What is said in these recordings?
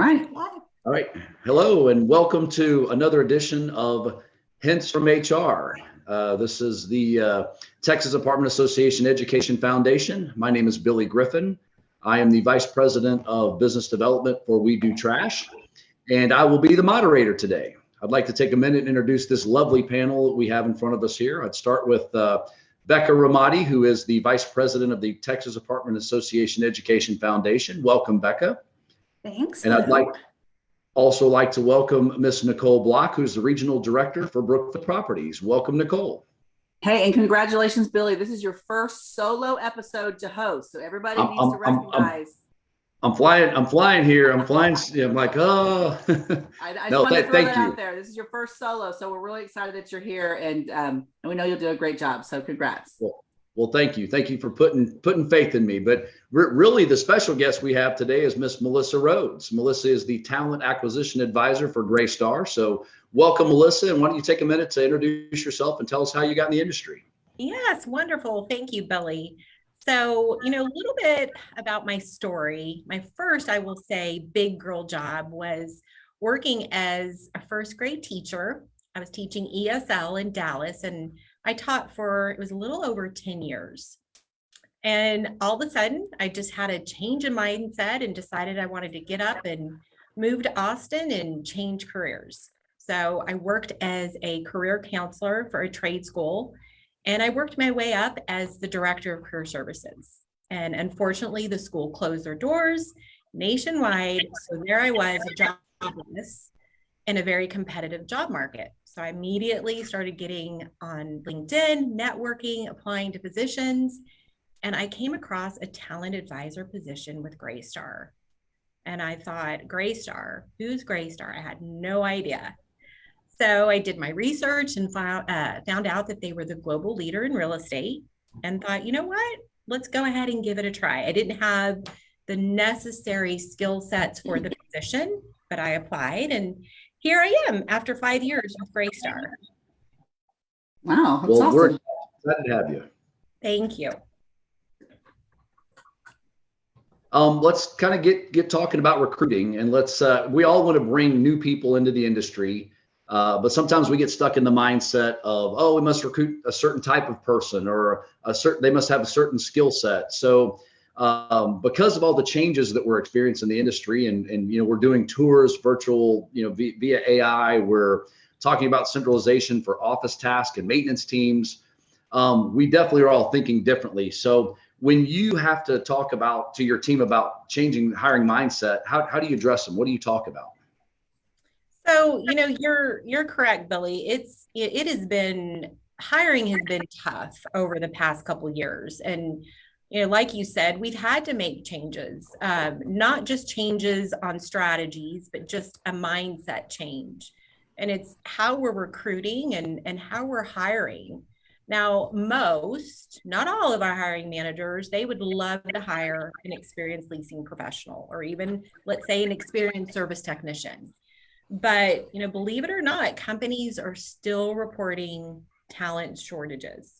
right. All right. Hello, and welcome to another edition of Hints from HR. This is the Texas Apartment Association Education Foundation. My name is Billy Griffin. I am the Vice President of Business Development for We Do Trash, and I will be the moderator today. I'd like to take a minute and introduce this lovely panel that we have in front of us here. I'd start with Becca Ramadi, who is the Vice President of the Texas Apartment Association Education Foundation. Welcome, Becca. Thanks. And I'd also like to welcome Miss Nicole Block, who's the Regional Director for Brookfield Properties. Welcome, Nicole. Hey, and congratulations, Billy. This is your first solo episode to host, so everybody needs to recognize. I'm flying here. I'm flying. I'm like, oh. I just want to throw that out there. This is your first solo, so we're really excited that you're here, and we know you'll do a great job. So congrats. Well, thank you. Thank you for putting faith in me. But really, the special guest we have today is Miss Melissa Rhoades. Melissa is the Talent Acquisition Advisor for Greystar. So welcome, Melissa. And why don't you take a minute to introduce yourself and tell us how you got in the industry? Yes, wonderful. Thank you, Billy. So, a little bit about my story. My first, I will say, big girl job was working as a first grade teacher. I was teaching ESL in Dallas, and I taught it was a little over 10 years. And all of a sudden, I just had a change in mindset and decided I wanted to get up and move to Austin and change careers. So I worked as a career counselor for a trade school, and I worked my way up as the director of career services. And unfortunately, the school closed their doors nationwide. So there I was, jobless in a very competitive job market. So I immediately started getting on LinkedIn, networking, applying to positions, and I came across a talent advisor position with Greystar. And I thought, Greystar, who's Greystar? I had no idea. So I did my research and found out that they were the global leader in real estate and thought, you know what, let's go ahead and give it a try. I didn't have the necessary skill sets for the position, but I applied, and here I am after 5 years with Greystar. Wow, that's awesome. We're excited to have you. Thank you. Let's kind of get talking about recruiting, and we all want to bring new people into the industry, but sometimes we get stuck in the mindset of, oh, we must recruit a certain type of person, or they must have a certain skill set. So because of all the changes that we're experiencing in the industry, and we're doing tours virtual, via AI, we're talking about centralization for office tasks and maintenance teams. We definitely are all thinking differently. So when you have to talk to your team about changing hiring mindset, how do you address them? What do you talk about? So, you're correct, Billy. Hiring has been tough over the past couple of years. And like you said, we've had to make changes, not just changes on strategies, but just a mindset change. And it's how we're recruiting and how we're hiring. Now, not all of our hiring managers, they would love to hire an experienced leasing professional, or even, let's say, an experienced service technician. But, believe it or not, companies are still reporting talent shortages.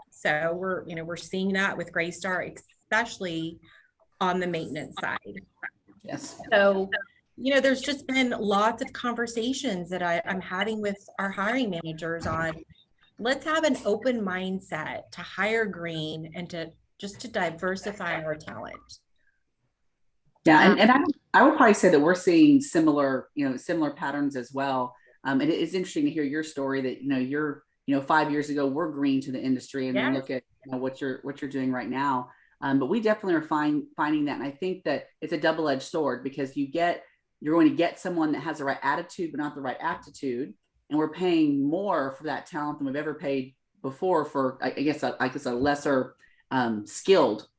So we're seeing that with Greystar, especially on the maintenance side. Yes. So, there's just been lots of conversations that I'm having with our hiring managers on, let's have an open mindset to hire green and to diversify our talent. Yeah, and I would probably say that we're seeing similar patterns as well. And it is interesting to hear your story that you're 5 years ago we're green to the industry, and yes. We look at what you're doing right now. But we definitely are finding that, and I think that it's a double-edged sword, because you're going to get someone that has the right attitude but not the right aptitude, and we're paying more for that talent than we've ever paid before for I guess a lesser skilled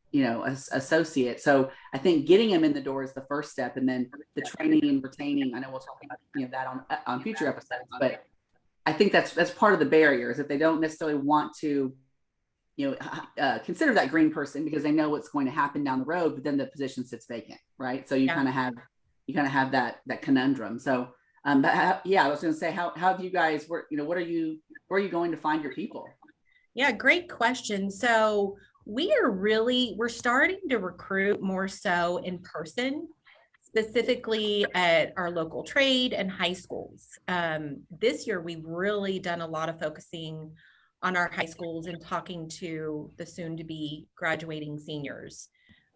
associate. So I think getting them in the door is the first step, and then the training and retaining. I know we'll talk about that on future episodes, but I think that's part of the barrier, is that they don't necessarily want to consider that green person because they know what's going to happen down the road, but then the position sits vacant, right? So you kind of have that conundrum. So I was going to say, how have you guys, where are you going to find your people? Yeah, great question. So we're starting to recruit more so in person, specifically at our local trade and high schools. This year, we've really done a lot of focusing on our high schools and talking to the soon to be graduating seniors.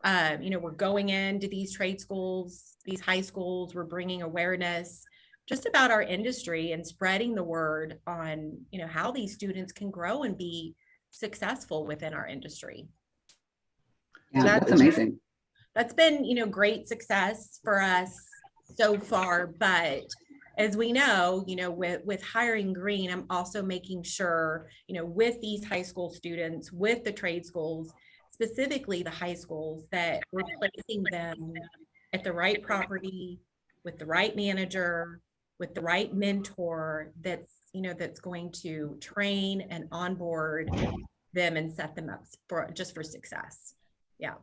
We're going into these trade schools, these high schools, we're bringing awareness just about our industry and spreading the word on, how these students can grow and be successful within our industry. Yeah, that's amazing. That's been, great success for us so far. But as we know, with hiring green, I'm also making sure, with these high school students, with the trade schools, specifically the high schools, that we're placing them at the right property, with the right manager, with the right mentor that's going to train and onboard them and set them up for success. Yeah.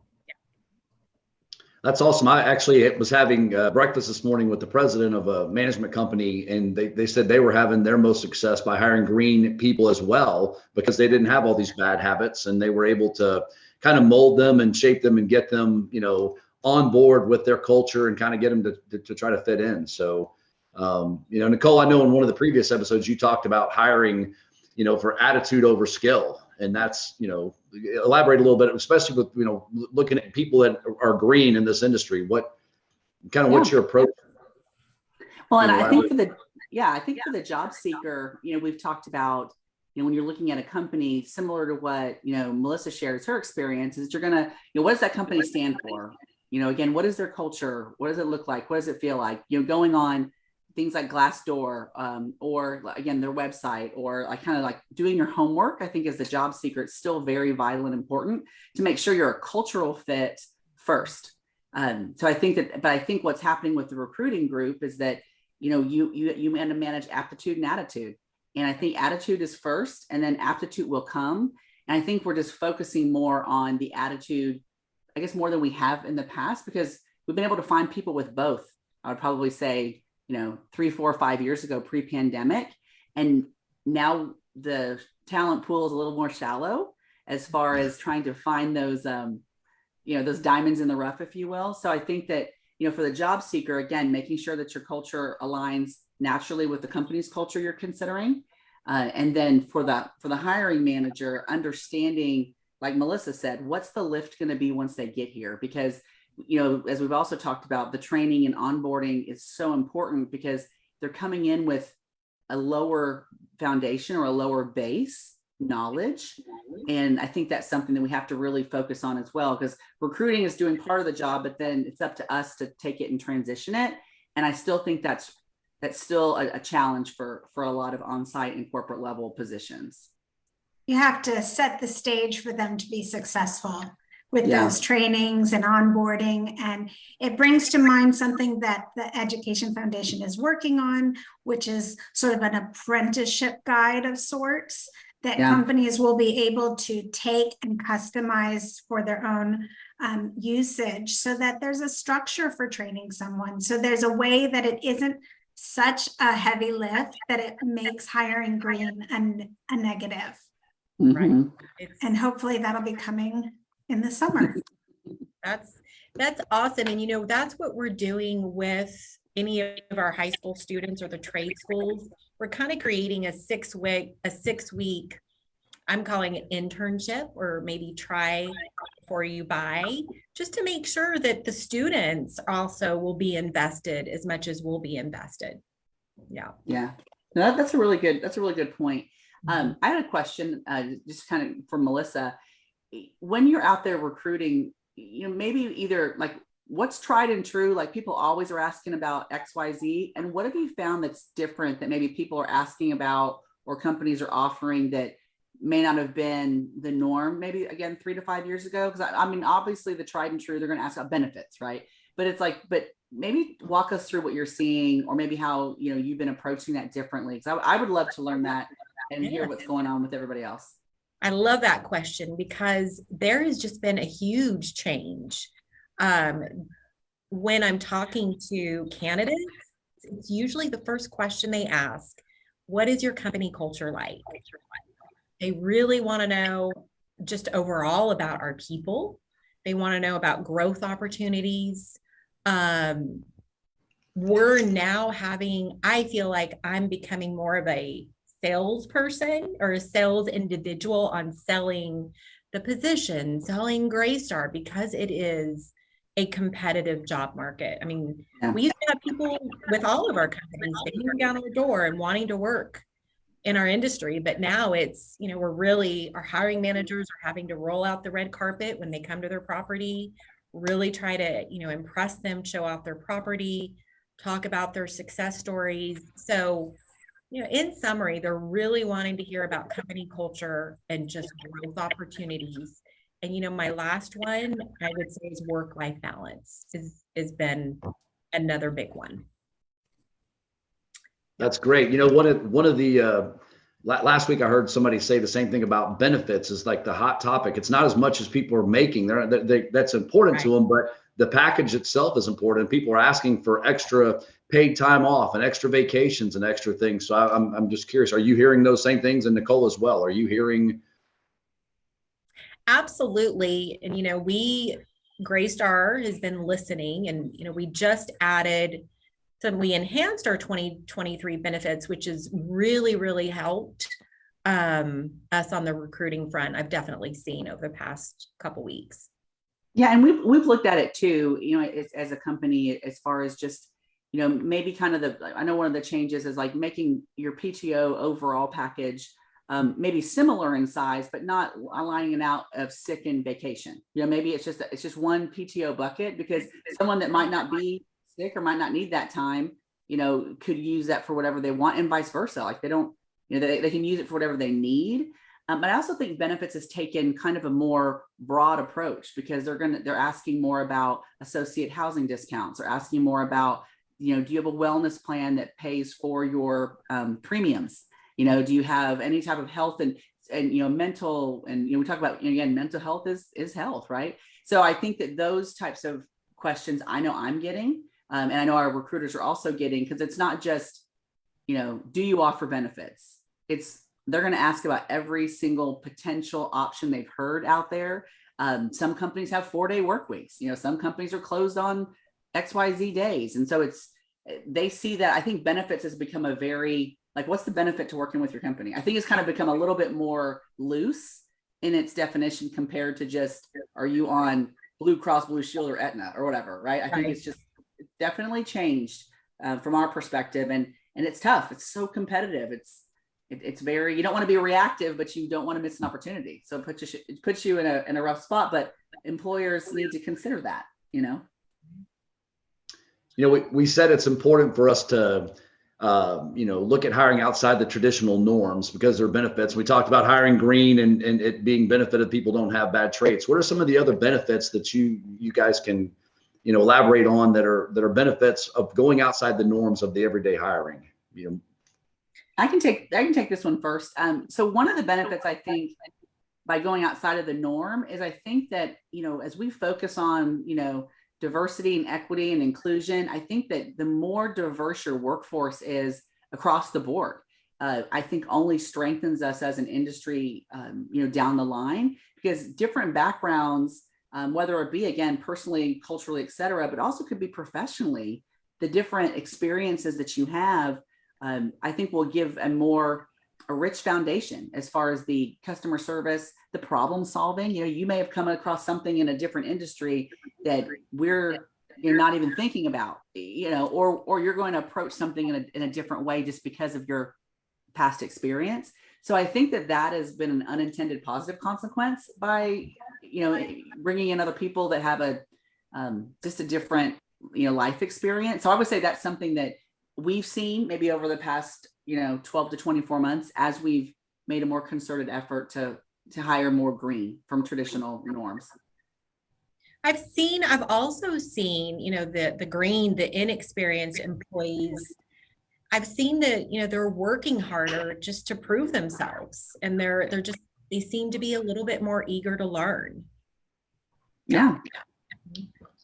That's awesome. I actually was having breakfast this morning with the president of a management company, and they said they were having their most success by hiring green people as well, because they didn't have all these bad habits, and they were able to kind of mold them and shape them and get them, on board with their culture and kind of get them to try to fit in. So, Nicole, I know in one of the previous episodes you talked about hiring, for attitude over skill. And that's, elaborate a little bit, especially with, looking at people that are green in this industry. What's your approach? Well, and I think for the job seeker, we've talked about, when you're looking at a company similar to what, Melissa shares her experience, is you're going to, what does that company stand for? Again, what is their culture? What does it look like? What does it feel like? Going on things like Glassdoor, or again, their website, or kind of like doing your homework, I think as a job seeker, it's still very vital and important to make sure you're a cultural fit first. So I think what's happening with the recruiting group is that, you want to manage aptitude and attitude. And I think attitude is first, and then aptitude will come. And I think we're just focusing more on the attitude, I guess, more than we have in the past, because we've been able to find people with both. I would probably say, 3, 4, 5 years ago, pre-pandemic. And now the talent pool is a little more shallow as far as trying to find those, those diamonds in the rough, if you will. So I think that, for the job seeker, again, making sure that your culture aligns naturally with the company's culture you're considering. And then for the hiring manager, understanding, like Melissa said, what's the lift going to be once they get here? Because as we've also talked about, the training and onboarding is so important, because they're coming in with a lower foundation or a lower base knowledge. And I think that's something that we have to really focus on as well, because recruiting is doing part of the job, but then it's up to us to take it and transition it. And I still think that's still a challenge for a lot of on-site and corporate level positions. You have to set the stage for them to be successful with those trainings and onboarding. And it brings to mind something that the Education Foundation is working on, which is sort of an apprenticeship guide of sorts that companies will be able to take and customize for their own usage, so that there's a structure for training someone. So there's a way that it isn't such a heavy lift that it makes hiring green a negative. Mm-hmm. Right. And hopefully that'll be coming in the summer. That's awesome. And that's what we're doing with any of our high school students or the trade schools. We're kind of creating a 6-week, I'm calling it internship, or maybe try before you buy, just to make sure that the students also will be invested as much as we'll be invested. Yeah. No, that's a really good point. I had a question, just kind of for Melissa. When you're out there recruiting, maybe either like what's tried and true, like people always are asking about XYZ, and what have you found that's different that maybe people are asking about or companies are offering that may not have been the norm, maybe again 3 to 5 years ago? Because I mean, obviously the tried and true, they're going to ask about benefits, right? But it's like, but maybe walk us through what you're seeing, or maybe how you've been approaching that differently. Because I would love to learn that and hear what's going on with everybody else. I love that question, because there has just been a huge change. When I'm talking to candidates, it's usually the first question they ask, what is your company culture like? They really want to know just overall about our people. They want to know about growth opportunities. we're now having, I feel like I'm becoming more of a salesperson or a sales individual on selling the position, selling Greystar, because it is a competitive job market. I mean, Yeah. we used to have people with all of our companies banging down our door and wanting to work in our industry, but now it's, we're really, our hiring managers are having to roll out the red carpet when they come to their property, really try to, impress them, show off their property, talk about their success stories. So, in summary, they're really wanting to hear about company culture and just growth opportunities. And, my last one, I would say, is work-life balance has been another big one. That's great. One of the last week I heard somebody say the same thing about benefits is like the hot topic. It's not as much as people are making. That's important to them, but the package itself is important. People are asking for extra paid time off and extra vacations and extra things. So I'm just curious, are you hearing those same things? And Nicole as well, are you hearing? Absolutely. And, Greystar has been listening, and, we just added we enhanced our 2023 benefits, which has really, really helped us on the recruiting front. I've definitely seen over the past couple weeks. Yeah, and we've looked at it too, as a company, as far as just, maybe kind of I know one of the changes is like making your PTO overall package maybe similar in size, but not aligning it out of sick and vacation. Maybe it's just one PTO bucket, because someone that might not be sick or might not need that time, could use that for whatever they want, and vice versa. Like they don't, they can use it for whatever they need. But I also think benefits has taken kind of a more broad approach, because they're asking more about associate housing discounts, or asking more about, do you have a wellness plan that pays for your premiums? Do you have any type of health and mental, and we talk about, again, mental health is health, right? So I think that those types of questions I know I'm getting, and I know our recruiters are also getting, because it's not just, do you offer benefits? They're going to ask about every single potential option they've heard out there. Some companies have 4-day work weeks. Some companies are closed on XYZ days. And so they see that. I think benefits has become a very, like, what's the benefit to working with your company? I think it's kind of become a little bit more loose in its definition compared to just, are you on Blue Cross Blue Shield or Aetna or whatever, right? I think it's just definitely changed from our perspective, and it's tough. It's so competitive. It's very, you don't want to be reactive, but you don't want to miss an opportunity. So it puts you in a rough spot, but employers need to consider that, We said it's important for us to, look at hiring outside the traditional norms, because there are benefits. We talked about hiring green and it being benefited. People don't have bad traits. What are some of the other benefits that you guys can, elaborate on that are benefits of going outside the norms of the everyday hiring? I can take this one first. So one of the benefits, I think, by going outside of the norm is, I think that, as we focus on, diversity and equity and inclusion, I think that the more diverse your workforce is across the board, I think only strengthens us as an industry, down the line, because different backgrounds, whether it be, again, personally, culturally, et cetera, but also could be professionally, the different experiences that you have, I think will give a rich foundation as far as the customer service, the problem solving. You may have come across something in a different industry that you're not even thinking about, or you're going to approach something in a different way just because of your past experience. So I think that has been an unintended positive consequence by, bringing in other people that have just a different, life experience. So I would say that's something that we've seen maybe over the past, 12 to 24 months, as we've made a more concerted effort to hire more green from traditional norms. I've also seen, the green, the inexperienced employees. I've seen that, they're working harder just to prove themselves, and they seem to be a little bit more eager to learn. Yeah.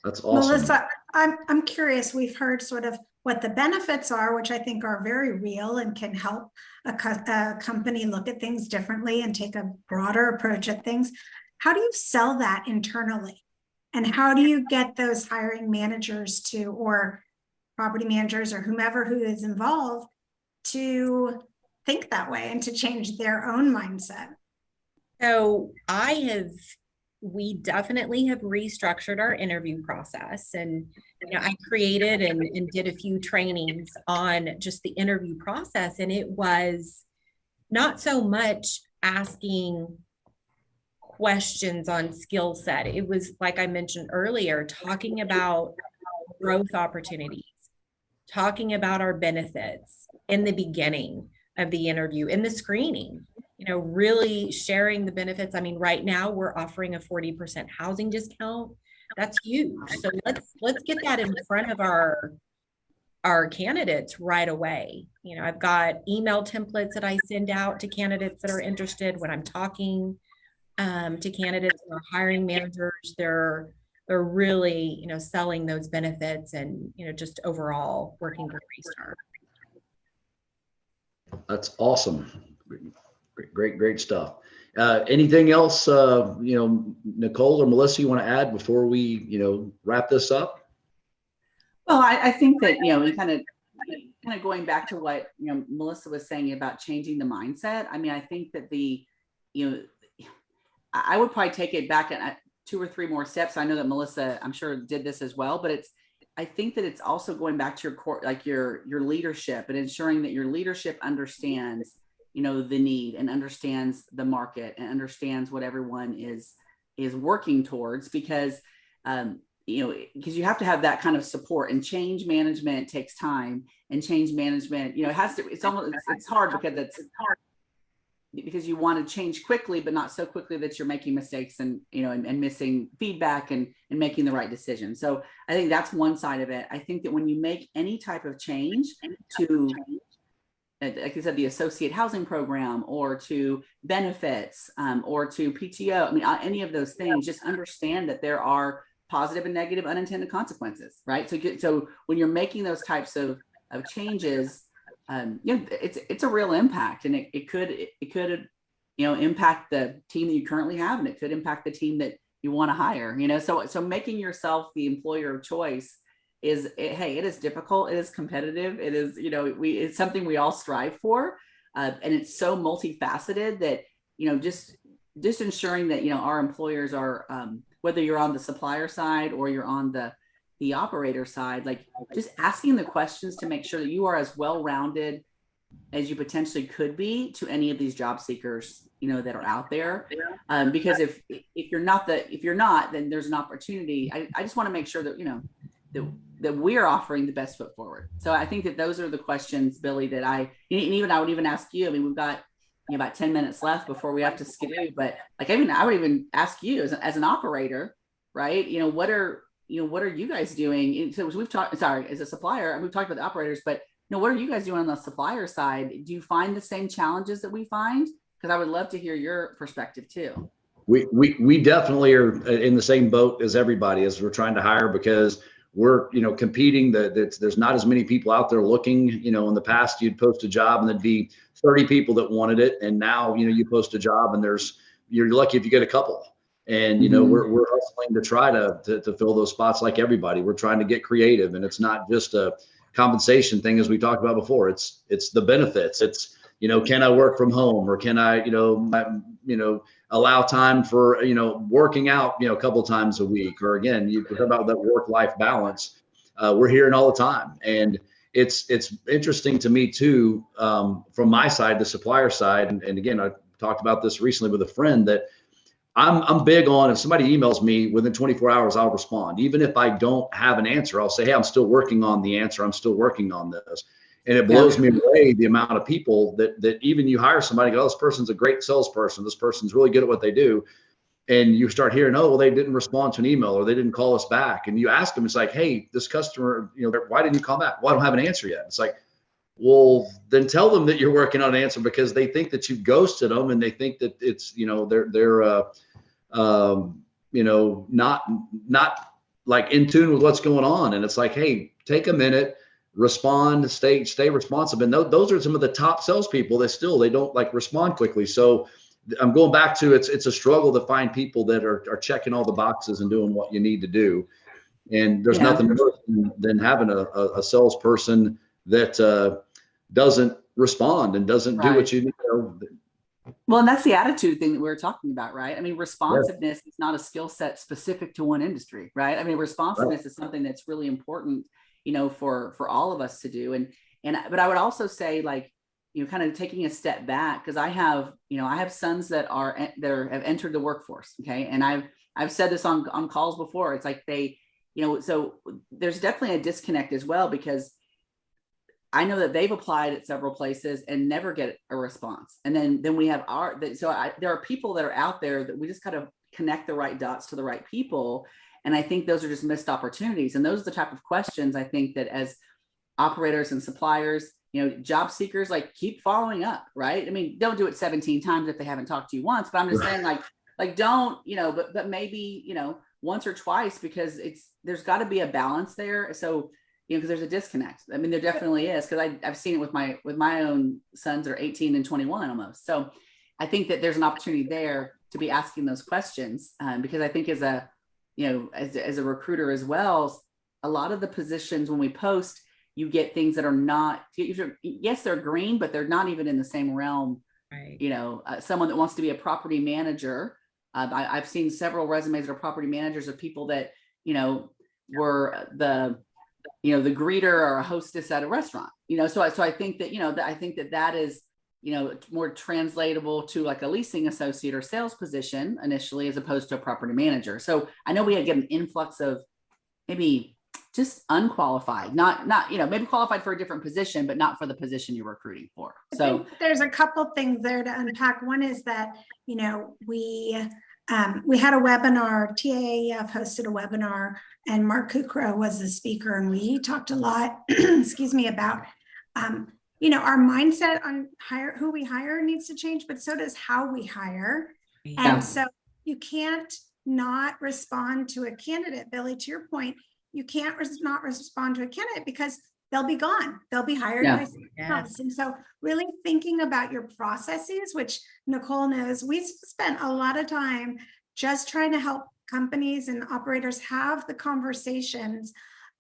That's awesome. Melissa, I'm curious. We've heard sort of what the benefits are, which I think are very real and can help a company look at things differently and take a broader approach at things. How do you sell that internally? And how do you get those hiring managers to, or property managers or whomever who is involved to think that way and to change their own mindset? So we definitely have restructured our interview process, and I created and did a few trainings on just the interview process, and it was not so much asking questions on skill set. It was, like I mentioned earlier, talking about growth opportunities, talking about our benefits in the beginning of the interview, in the screening, really sharing the benefits. I mean, right now we're offering a 40% housing discount. That's huge. So let's get that in front of our candidates right away. I've got email templates that I send out to candidates that are interested. When I'm talking to candidates or hiring managers, they're really, selling those benefits and, just overall working with Greystar. That's awesome. Great stuff. Anything else, Nicole or Melissa, you want to add before we, wrap this up? Well, I think that, kind of going back to what, Melissa was saying about changing the mindset. I mean, I think that I would probably take it back at 2 or 3 more steps. I know that Melissa, I'm sure, did this as well, but I think that it's also going back to your core, like your leadership, and ensuring that your leadership understands, the need and understands the market and understands what everyone is working towards, because, because you have to have that kind of support, and change management takes time, and change management, it's hard because you want to change quickly, but not so quickly that you're making mistakes and, and missing feedback and making the right decision. So I think that's one side of it. I think that when you make any type of change to, like I said, the associate housing program, or to benefits, or to PTO, I mean, any of those things, just understand that there are positive and negative unintended consequences, right? So when you're making those types of changes, it's a real impact, and it could impact the team that you currently have, and it could impact the team that you want to hire. So making yourself the employer of choice it is difficult, it is competitive, it is it's something we all strive for, and it's so multifaceted that just ensuring that our employers are, whether you're on the supplier side or you're on the operator side, like just asking the questions to make sure that you are as well-rounded as you potentially could be to any of these job seekers, that are out there. Because if you're not, then there's an opportunity. I just want to make sure that, that we're offering the best foot forward. So I think that those are the questions, Billy, that I would even ask you. I mean, we've got about 10 minutes left before we have to skidoo, but I would even ask you as an operator, right? What are you guys doing? So we've talked, as a supplier, and we've talked about the operators, but what are you guys doing on the supplier side? Do you find the same challenges that we find? Because I would love to hear your perspective too. We definitely are in the same boat as everybody as we're trying to hire, because we're, competing. There's not as many people out there looking. In the past, you'd post a job and there'd be 30 people that wanted it. And now, you post a job and you're lucky if you get a couple. And, we're hustling to try to fill those spots like everybody. We're trying to get creative, and it's not just a compensation thing, as we talked about before. It's the benefits. It's, can I work from home, or can I, allow time for, working out, a couple of times a week, or again, you talk about that work-life balance. We're hearing all the time. And it's interesting to me too, from my side, the supplier side. And again, I talked about this recently with a friend, that I'm big on, if somebody emails me within 24 hours, I'll respond. Even if I don't have an answer, I'll say, hey, I'm still working on the answer. I'm still working on this. And it blows me away, the amount of people that even you hire somebody, go, oh, this person's a great salesperson, this person's really good at what they do. And you start hearing, oh, well, they didn't respond to an email, or they didn't call us back. And you ask them, it's like, hey, this customer, why didn't you call back? Well, I don't have an answer yet. It's like, well, then tell them that you're working on an answer, because they think that you've ghosted them, and they think that it's, they're not like in tune with what's going on. And it's like, hey, take a minute, respond, stay responsive. And those are some of the top salespeople that they don't like respond quickly. So I'm going back to, it's a struggle to find people that are checking all the boxes and doing what you need to do. And there's Yeah. nothing worse than having a salesperson that doesn't respond and doesn't do what you know. Well, and that's the attitude thing that we were talking about, right? I mean, responsiveness is not a skill set specific to one industry, right? I mean, responsiveness is something that's really important, you know, for all of us to do. But I would also say, like, you know, kind of taking a step back, because I have sons that have entered the workforce. Okay. And I've said this on calls before. It's like they, you know, so there's definitely a disconnect as well, because I know that they've applied at several places and never get a response. And then we have there are people that are out there that we just got to connect the right dots to the right people. And I think those are just missed opportunities. And those are the type of questions I think that as operators and suppliers, you know, job seekers, like, keep following up, right? I mean, don't do it 17 times if they haven't talked to you once, but I'm just saying, like don't, you know, but maybe, you know, once or twice, because there's got to be a balance there. So, you know, because there's a disconnect. I mean, there definitely is, because I've seen it with my own sons that are 18 and 21 almost. So I think that there's an opportunity there to be asking those questions, because I think as a recruiter as well, a lot of the positions when we post, you get things that are not, yes, they're green, but they're not even in the same realm. Right. You know, someone that wants to be a property manager. I've seen several resumes that are property managers of people that, you know, were the greeter or a hostess at a restaurant, you know. So I think that, you know, that is, you know, more translatable to like a leasing associate or sales position initially, as opposed to a property manager. So I know we get an influx of maybe just unqualified, not, you know, maybe qualified for a different position, but not for the position you're recruiting for. So I think there's a couple things there to unpack. One is that, you know, we had a webinar, TAAF hosted a webinar, and Mark Kukra was the speaker, and we talked a lot, excuse me, about, you know, our mindset on who we hire needs to change, but so does how we hire. Yeah. And so you can't not respond to a candidate, Billy, to your point, you can't not respond to a candidate because they'll be gone. They'll be hired by someone else. And so really thinking about your processes, which Nicole knows, we spent a lot of time just trying to help companies and operators have the conversations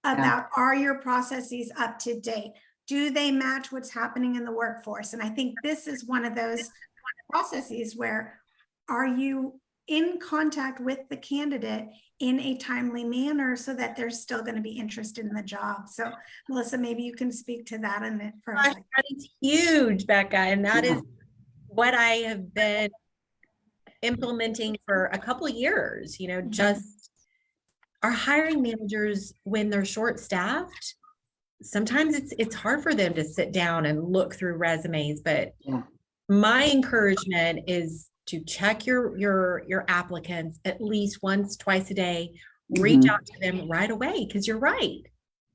about, are your processes up to date? Do they match what's happening in the workforce? And I think this is one of those processes where, are you in contact with the candidate in a timely manner so that they're still going to be interested in the job? So Melissa, maybe you can speak to that in it for a second. That is huge, Becca. And that is what I have been implementing for a couple of years, you know, just our hiring managers, when they're short-staffed, sometimes it's hard for them to sit down and look through resumes. But my encouragement is to check your applicants at least once, twice a day, reach out to them right away, because you're right.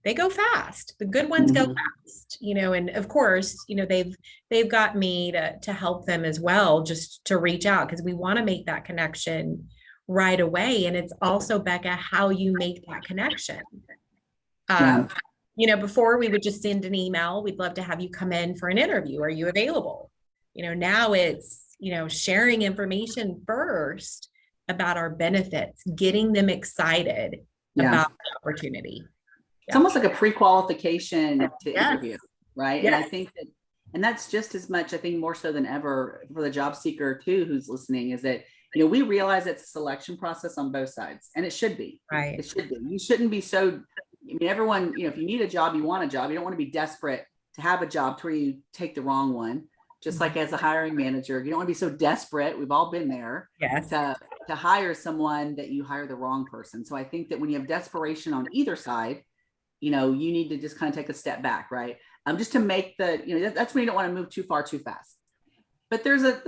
They go fast. The good ones go fast, you know, and of course, you know, they've got me to help them as well, just to reach out, because we want to make that connection right away. And it's also, Becca, how you make that connection. You know, before we would just send an email, we'd love to have you come in for an interview. Are you available? You know, now it's, you know, sharing information first about our benefits, getting them excited about the opportunity. It's almost like a pre-qualification to interview, right? And I think that, and that's just as much, I think more so than ever for the job seeker too, who's listening, is that, you know, we realize it's a selection process on both sides, and it should be. Right. It should be. You shouldn't be so, I mean, everyone, you know, if you need a job, you want a job. You don't want to be desperate to have a job to where you take the wrong one. Just like as a hiring manager, you don't want to be so desperate. We've all been there. To hire someone that you hire the wrong person. So I think that when you have desperation on either side, you know, you need to just kind of take a step back, right? Just to make the, you know, that's when you don't want to move too far too fast. But there's a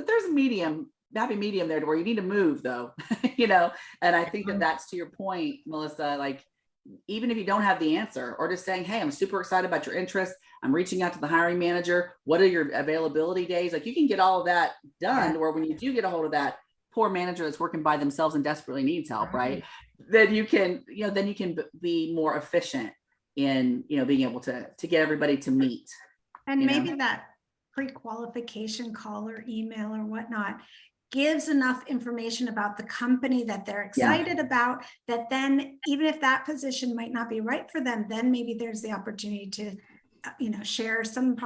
happy medium there to where you need to move though, you know. And I think that that's to your point, Melissa, like, even if you don't have the answer, or just saying, hey, I'm super excited about your interest, I'm reaching out to the hiring manager, what are your availability days? Like, you can get all of that done, or when you do get a hold of that poor manager that's working by themselves and desperately needs help, right? Then you can, you know, then you can be more efficient in, you know, being able to get everybody to meet. And maybe that pre-qualification call or email or whatnot gives enough information about the company that they're excited about, that then even if that position might not be right for them, then maybe there's the opportunity to share some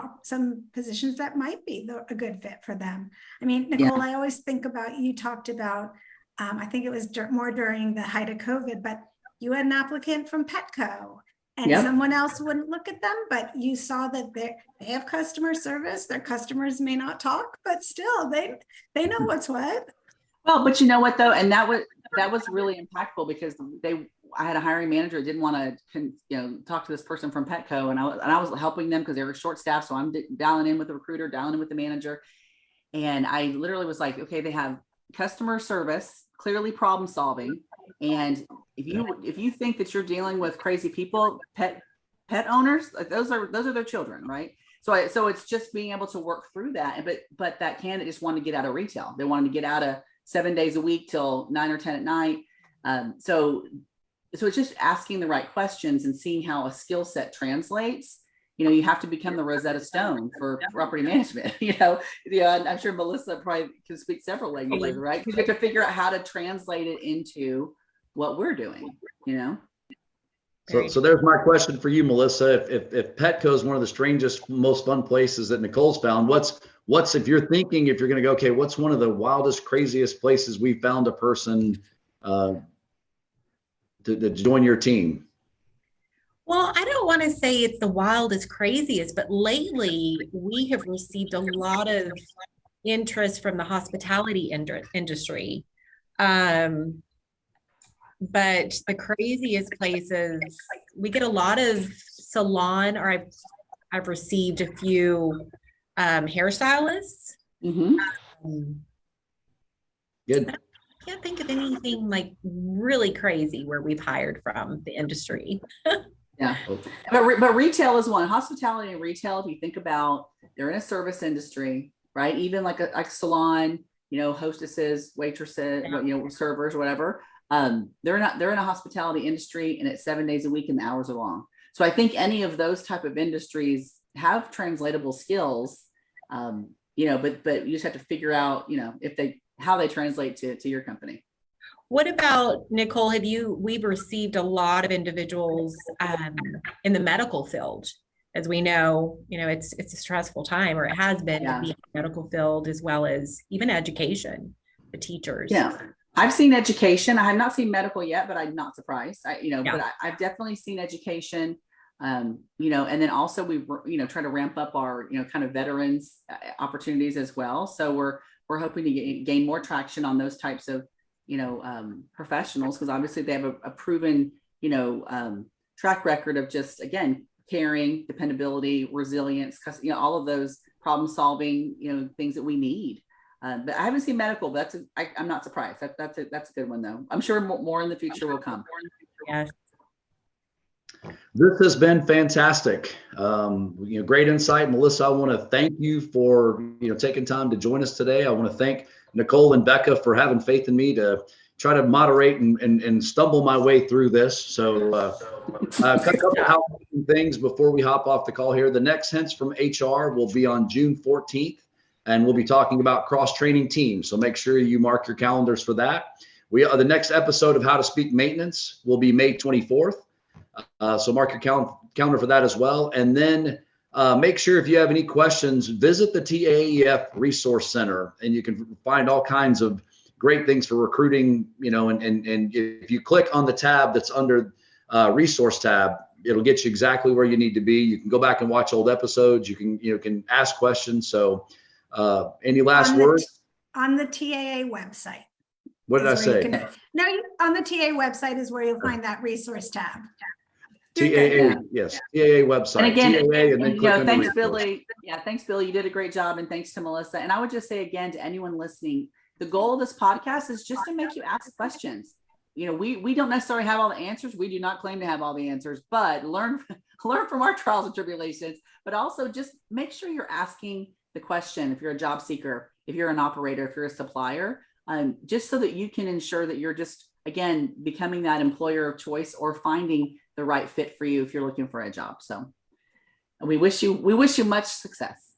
positions that might be a good fit for them. I mean, Nicole, I always think about, you talked about, I think it was more during the height of COVID, but you had an applicant from Petco, and someone else wouldn't look at them, but you saw that they have customer service. Their customers may not talk, but still they know what's what. Well, but you know what though, and that was really impactful, because I had a hiring manager that didn't want to talk to this person from Petco, and I was helping them because they were short staffed. So I'm dialing in with the recruiter, dialing in with the manager, and I literally was like, okay, they have customer service, clearly problem solving. And if you think that you're dealing with crazy people, pet owners, like those are their children, right? So it's just being able to work through that. But that candidate just wanted to get out of retail. They wanted to get out of 7 days a week till 9 or 10 at night. So it's just asking the right questions and seeing how a skill set translates. You have to become the Rosetta Stone for property management. I'm sure Melissa probably can speak several languages, right? Because you have to figure out how to translate it into what we're doing. So there's my question for you, Melissa. If Petco is one of the strangest, most fun places that Nicole's found, what's if you're going to go, okay, what's one of the wildest, craziest places we found a person to join your team? Well, I don't want to say it's the wildest, craziest, but lately we have received a lot of interest from the hospitality industry. But the craziest places, we get a lot of salon, or I've received a few hairstylists. Good. I can't think of anything like really crazy where we've hired from the industry. Yeah, but retail is one. Hospitality and retail, if you think about, they're in a service industry, right? Even like a salon, hostesses, waitresses, servers, whatever. They're in a hospitality industry, and it's 7 days a week and the hours are long. So I think any of those type of industries have translatable skills, but you just have to figure out, how they translate to your company. What about, Nicole, we've received a lot of individuals in the medical field. As we know, it's a stressful time, or it has been to be in the medical field, as well as even education, the teachers. Yeah. I've seen education. I have not seen medical yet, but I'm not surprised. But I've definitely seen education, and then also we try to ramp up our, kind of veterans opportunities as well. So we're hoping to gain more traction on those types of, professionals, because obviously they have a proven, track record of just, again, caring, dependability, resilience, all of those problem solving, things that we need. But I haven't seen medical. But I'm not surprised. That's a good one though. I'm sure more in the future will come. Yes. This has been fantastic. Great insight, Melissa. I want to thank you for taking time to join us today. I want to thank Nicole and Becca for having faith in me to try to moderate and stumble my way through this. So a couple of housekeeping things before we hop off the call here. The next Hints from HR will be on June 14th, and we'll be talking about cross-training teams. So make sure you mark your calendars for that. The next episode of How to Speak Maintenance will be May 24th. So mark your calendar for that as well. And then make sure, if you have any questions, visit the TAEF Resource Center, and you can find all kinds of great things for recruiting, and if you click on the tab that's under resource tab, it'll get you exactly where you need to be. You can go back and watch old episodes. You can ask questions. So any last words? On the TAA website. What did I say? On the TAA website is where you'll find that resource tab. TAA, yes, TAA website. And again, TAA, and then click thanks, Billy. Yeah, thanks, Billy. You did a great job, and thanks to Melissa. And I would just say again to anyone listening, the goal of this podcast is just to make you ask questions. We don't necessarily have all the answers. We do not claim to have all the answers, but learn from our trials and tribulations. But also just make sure you're asking the question. If you're a job seeker, if you're an operator, if you're a supplier, just so that you can ensure that you're just, again, becoming that employer of choice or finding the right fit for you if you're looking for a job. So we wish you much success.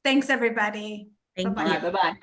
Thanks, everybody. Thank you. Bye-bye.